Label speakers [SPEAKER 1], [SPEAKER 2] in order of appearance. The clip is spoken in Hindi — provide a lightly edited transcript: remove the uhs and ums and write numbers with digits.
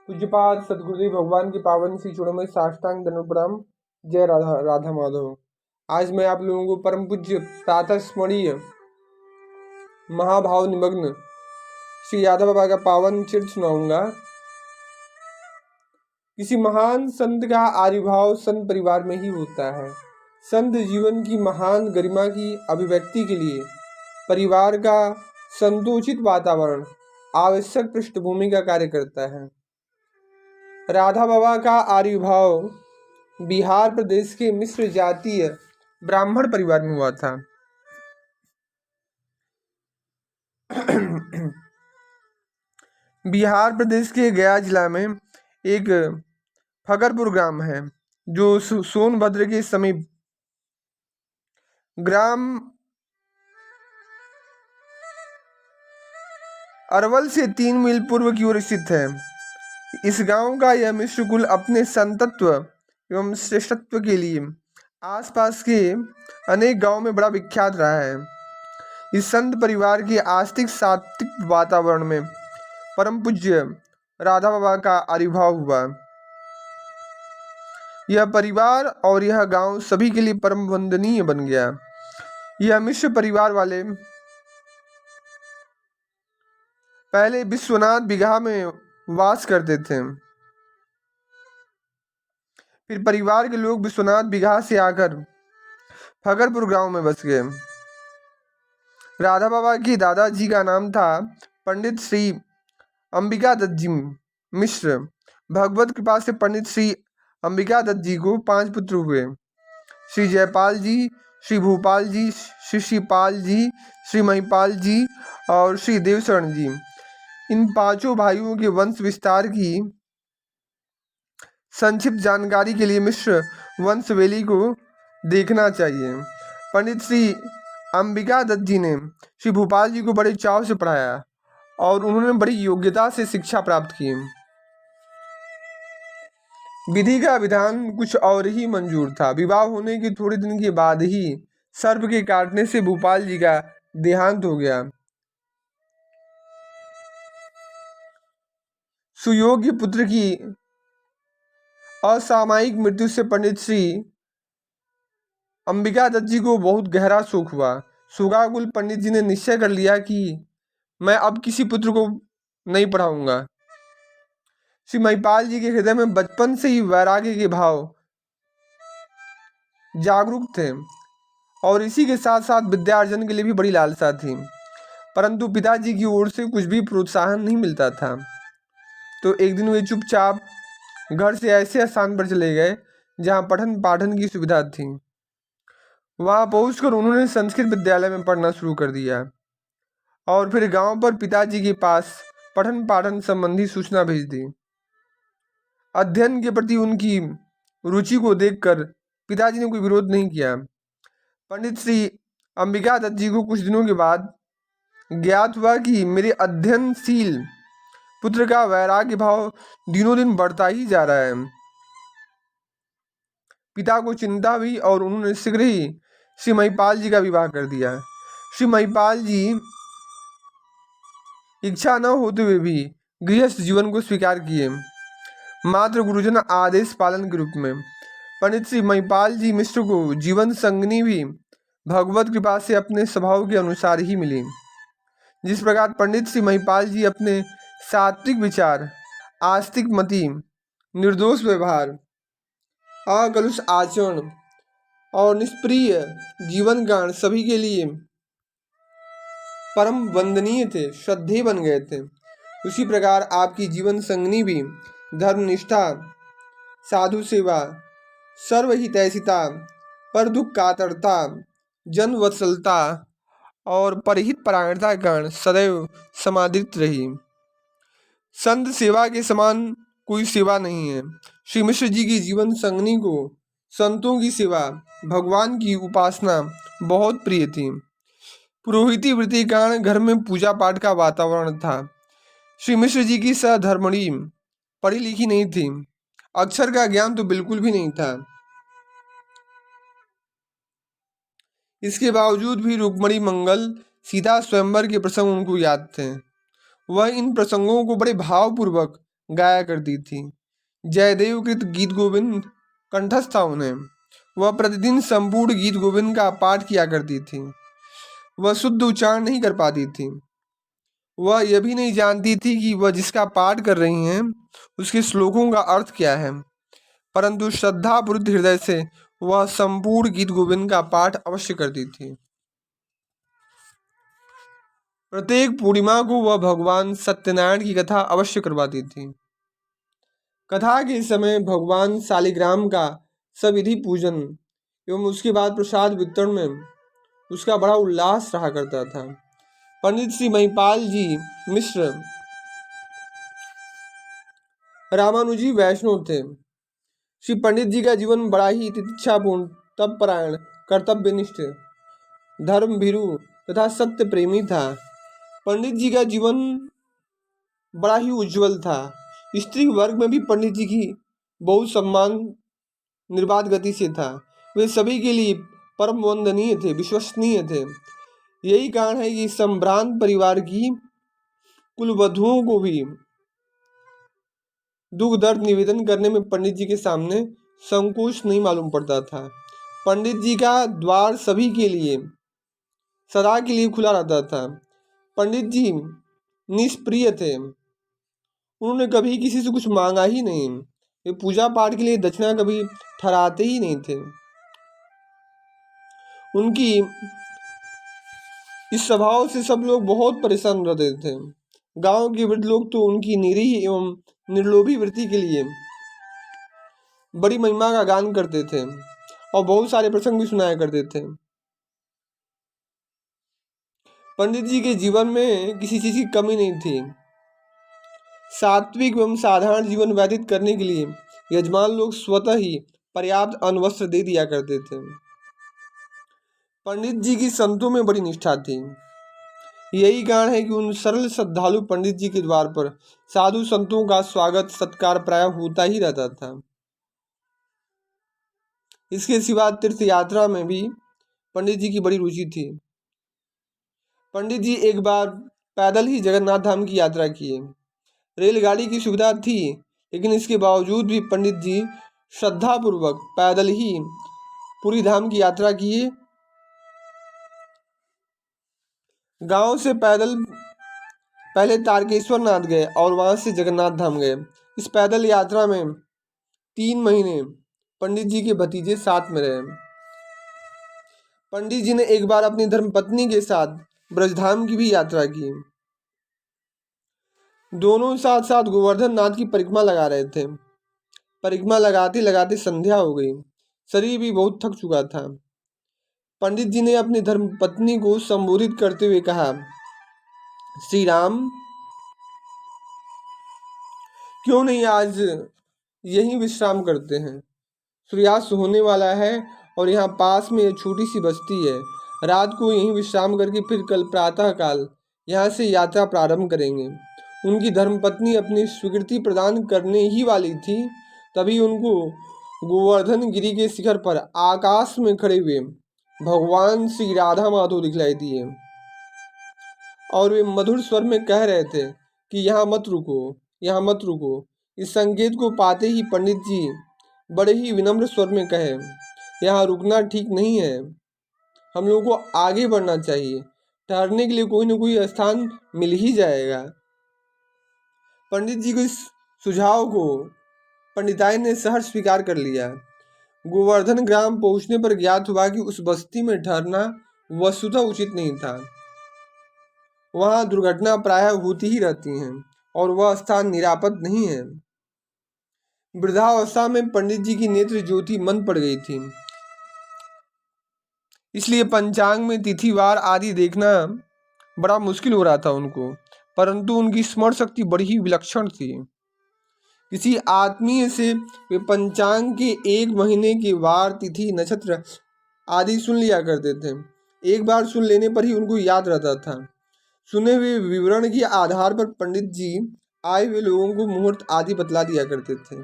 [SPEAKER 1] पूज्यपाद सदगुरुदेव भगवान की पावन सी चरणों में साष्टांग दंडवत प्रणाम। जय राधा राधा माधव। आज मैं आप लोगों को परम पूज्य प्रातः स्मरणीय महाभाव निमग्न श्री यादव बाबा का पावन चरित्र सुनाऊंगा। किसी महान संत का आविर्भाव संत परिवार में ही होता है। संत जीवन की महान गरिमा की अभिव्यक्ति के लिए परिवार का संतोषित वातावरण आवश्यक पृष्ठभूमि का कार्य करता है। राधा बाबा का आविर्भाव बिहार प्रदेश के मिश्र जातीय ब्राह्मण परिवार में हुआ था। बिहार प्रदेश के गया जिला में एक फकरपुर ग्राम है जो सोनभद्र के समीप ग्राम अरवल से 3 मील पूर्व की ओर स्थित है। इस गांव का यह मिश्र कुल अपने संतत्व एवं श्रेष्ठत्व के लिए आसपास के अनेक गांवों में बड़ा विख्यात रहा है। इस संत परिवार के आस्तिक सात्विक वातावरण में परम पूज्य राधा बाबा का आविर्भाव हुआ। यह परिवार और यह गांव सभी के लिए परम वंदनीय बन गया। यह मिश्र परिवार वाले पहले विश्वनाथ बिगहा में वास करते थे। फिर परिवार के लोग विश्वनाथ बिगहा से आकर फकरपुर गांव में बस गए। राधा बाबा के दादाजी का नाम था पंडित श्री अंबिका दत्त जी मिश्र। भगवत कृपा से पंडित श्री अंबिका दत्त जी को 5 पुत्र हुए। श्री जयपाल जी, श्री भूपाल जी, श्री श्रीपाल जी, श्री महिपाल जी और श्री देवशरण जी। इन 5 भाइयों के वंश विस्तार की संक्षिप्त जानकारी के लिए मिश्र वंशवेली को देखना चाहिए। पंडित श्री अंबिका दत्त जी ने श्री भूपाल जी को बड़े चाव से पढ़ाया और उन्होंने बड़ी योग्यता से शिक्षा प्राप्त की। विधि का विधान कुछ और ही मंजूर था। विवाह होने के थोड़े दिन के बाद ही सर्प के काटने से भूपाल जी का देहांत हो गया। सुयोग्य पुत्र की असामयिक मृत्यु से पंडित श्री अंबिका दत्त जी को बहुत गहरा शोक हुआ। शोकाकुल पंडित जी ने निश्चय कर लिया कि मैं अब किसी पुत्र को नहीं पढ़ाऊंगा। श्री महिपाल जी के हृदय में बचपन से ही वैराग्य के भाव जागरूक थे और इसी के साथ साथ विद्यार्जन के लिए भी बड़ी लालसा थी, परंतु पिताजी की ओर से कुछ भी प्रोत्साहन नहीं मिलता था। तो एक दिन वे चुपचाप घर से ऐसे स्थान पर चले गए जहाँ पठन पाठन की सुविधा थी। वहाँ पहुंचकर उन्होंने संस्कृत विद्यालय में पढ़ना शुरू कर दिया और फिर गांव पर पिताजी के पास पठन पाठन संबंधी सूचना भेज दी। अध्ययन के प्रति उनकी रुचि को देखकर पिताजी ने कोई विरोध नहीं किया। पंडित श्री अंबिका दत्त जी को कुछ दिनों के बाद ज्ञात हुआ कि मेरे अध्ययनशील पुत्र का वैराग्य भाव दिनों दिन बढ़ता ही जा रहा है। पिता को चिंता हुई और उन्होंने शीघ्र ही श्री महिपाल जी का विवाह कर दिया। श्री महिपाल जी इच्छा न होते हुए भी गृहस्थ जीवन को स्वीकार किए, मात्र गुरुजन आदेश पालन के रूप में। पंडित श्री महिपाल जी मिश्र को जीवन संगनी भी भगवत कृपा से अपने स्वभाव के अनुसार ही मिली। जिस प्रकार पंडित श्री महिपाल जी अपने सात्विक विचार, आस्तिक मति, निर्दोष व्यवहार, अकलुष आचरण और निष्प्रिय जीवन गान सभी के लिए परम वंदनीय थे, श्रद्धेय बन गए थे, उसी प्रकार आपकी जीवन संगनी भी धर्मनिष्ठा, साधु सेवा, सर्वहितैषिता, पर दुख कातरता, जन वत्सलता और परहित परायणता के कारण सदैव समादृत रही। संत सेवा के समान कोई सेवा नहीं है। श्री मिश्र जी की जीवन संगनी को संतों की सेवा, भगवान की उपासना बहुत प्रिय थी। पुरोहिती वृत्ति के कारण घर में पूजा पाठ का वातावरण था। श्री मिश्र जी की सहधर्मणी पढ़ी लिखी नहीं थी, अक्षर का ज्ञान तो बिल्कुल भी नहीं था। इसके बावजूद भी रुक्मणी मंगल, सीता स्वयंवर के प्रसंग उनको याद थे। वह इन प्रसंगों को बड़े भावपूर्वक गाया करती थी। जयदेव कृत गीत गोविंद कंठस्थ था उन्हें। वह प्रतिदिन संपूर्ण गीत गोविंद का पाठ किया करती थी। वह शुद्ध उच्चारण नहीं कर पाती थी। वह यह भी नहीं जानती थी कि वह जिसका पाठ कर रही हैं उसके श्लोकों का अर्थ क्या है, परंतु श्रद्धापूर्वक हृदय से वह संपूर्ण गीत गोविंद का पाठ अवश्य करती थी। प्रत्येक पूर्णिमा को वह भगवान सत्यनारायण की कथा अवश्य करवाती थी। कथा के समय भगवान शालिग्राम का सविधि पूजन एवं उसके बाद प्रसाद वितरण में उसका बड़ा उल्लास रहा करता था। पंडित श्री महिपाल जी मिश्र रामानुजी वैष्णव थे। श्री पंडित जी का जीवन बड़ा ही तितिक्षापूर्ण, तपपरायण, कर्तव्यनिष्ठ, धर्म भीरु तथा सत्य प्रेमी था। पंडित जी का जीवन बड़ा ही उज्जवल था। स्त्री वर्ग में भी पंडित जी की बहुत सम्मान निर्बाध गति से था। वे सभी के लिए परम वंदनीय थे, विश्वसनीय थे। यही कारण है कि संभ्रांत परिवार की कुलवधुओं को भी दुख दर्द निवेदन करने में पंडित जी के सामने संकोच नहीं मालूम पड़ता था। पंडित जी का द्वार सभी के लिए सदा के लिए खुला रहता था। पंडित जी निष्प्रिय थे। उन्होंने कभी किसी से कुछ मांगा ही नहीं। वे पूजा पाठ के लिए दक्षिणा कभी ठहराते ही नहीं थे। उनकी इस स्वभाव से सब लोग बहुत परेशान रहते थे। गांव के वृद्ध लोग तो उनकी निरीह एवं निर्लोभी वृत्ति के लिए बड़ी महिमा का गान करते थे और बहुत सारे प्रसंग भी सुनाया करते थे। पंडित जी के जीवन में किसी चीज की कमी नहीं थी। सात्विक एवं साधारण जीवन व्यतीत करने के लिए यजमान लोग स्वतः ही पर्याप्त अन्न दे दिया करते थे। पंडित जी की संतों में बड़ी निष्ठा थी। यही कारण है कि उन सरल श्रद्धालु पंडित जी के द्वार पर साधु संतों का स्वागत सत्कार प्राय होता ही रहता था। इसके सिवा तीर्थ यात्रा में भी पंडित जी की बड़ी रुचि थी। पंडित जी एक बार पैदल ही जगन्नाथ धाम की यात्रा किए। रेलगाड़ी की सुविधा थी, लेकिन इसके बावजूद भी पंडित जी श्रद्धापूर्वक पैदल ही पूरी धाम की यात्रा किए। गांव से पैदल पहले तारकेश्वर नाथ गए और वहां से जगन्नाथ धाम गए। इस पैदल यात्रा में 3 महीने पंडित जी के भतीजे साथ में रहे। पंडित जी ने एक बार अपनी धर्मपत्नी के साथ ब्रजधाम की भी यात्रा की। दोनों साथ साथ गोवर्धन नाथ की परिक्रमा लगा रहे थे। परिक्रमा लगाते लगाते संध्या हो गई। शरीर भी बहुत थक चुका था। पंडित जी ने अपनी धर्मपत्नी को संबोधित करते हुए कहा, श्री राम, क्यों नहीं आज यहीं विश्राम करते हैं? सूर्यास्त होने वाला है और यहाँ पास में एक छोटी सी बस्ती है। रात को यहीं विश्राम करके फिर कल प्रातः काल यहाँ से यात्रा प्रारंभ करेंगे। उनकी धर्मपत्नी अपनी स्वीकृति प्रदान करने ही वाली थी, तभी उनको गोवर्धन गिरी के शिखर पर आकाश में खड़े हुए भगवान श्री राधा माधव दिखलाई दिए और वे मधुर स्वर में कह रहे थे कि यहाँ मत रुको, यहाँ मत रुको। इस संकेत को पाते ही पंडित जी बड़े ही विनम्र स्वर में कहे, यहाँ रुकना ठीक नहीं है, हम लोगों को आगे बढ़ना चाहिए, ठहरने के लिए कोई न कोई स्थान मिल ही जाएगा। पंडित जी को इस सुझाव को पंडिताई ने सहर्ष स्वीकार कर लिया। गोवर्धन ग्राम पहुंचने पर ज्ञात हुआ कि उस बस्ती में ठहरना वस्तुतः उचित नहीं था। वहां दुर्घटना प्रायः होती ही रहती हैं और वह स्थान निरापद नहीं है। वृद्धावस्था में पंडित जी की नेत्र ज्योति मंद पड़ गई थी, इसलिए पंचांग में तिथिवार आदि देखना बड़ा मुश्किल हो रहा था उनको। परंतु उनकी स्मरण शक्ति बड़ी ही विलक्षण थी। किसी आत्मीय से वे पंचांग के 1 महीने के वार, तिथि, नक्षत्र आदि सुन लिया करते थे। एक बार सुन लेने पर ही उनको याद रहता था। सुने हुए विवरण के आधार पर पंडित जी आए हुए लोगों को मुहूर्त आदि बतला दिया करते थे।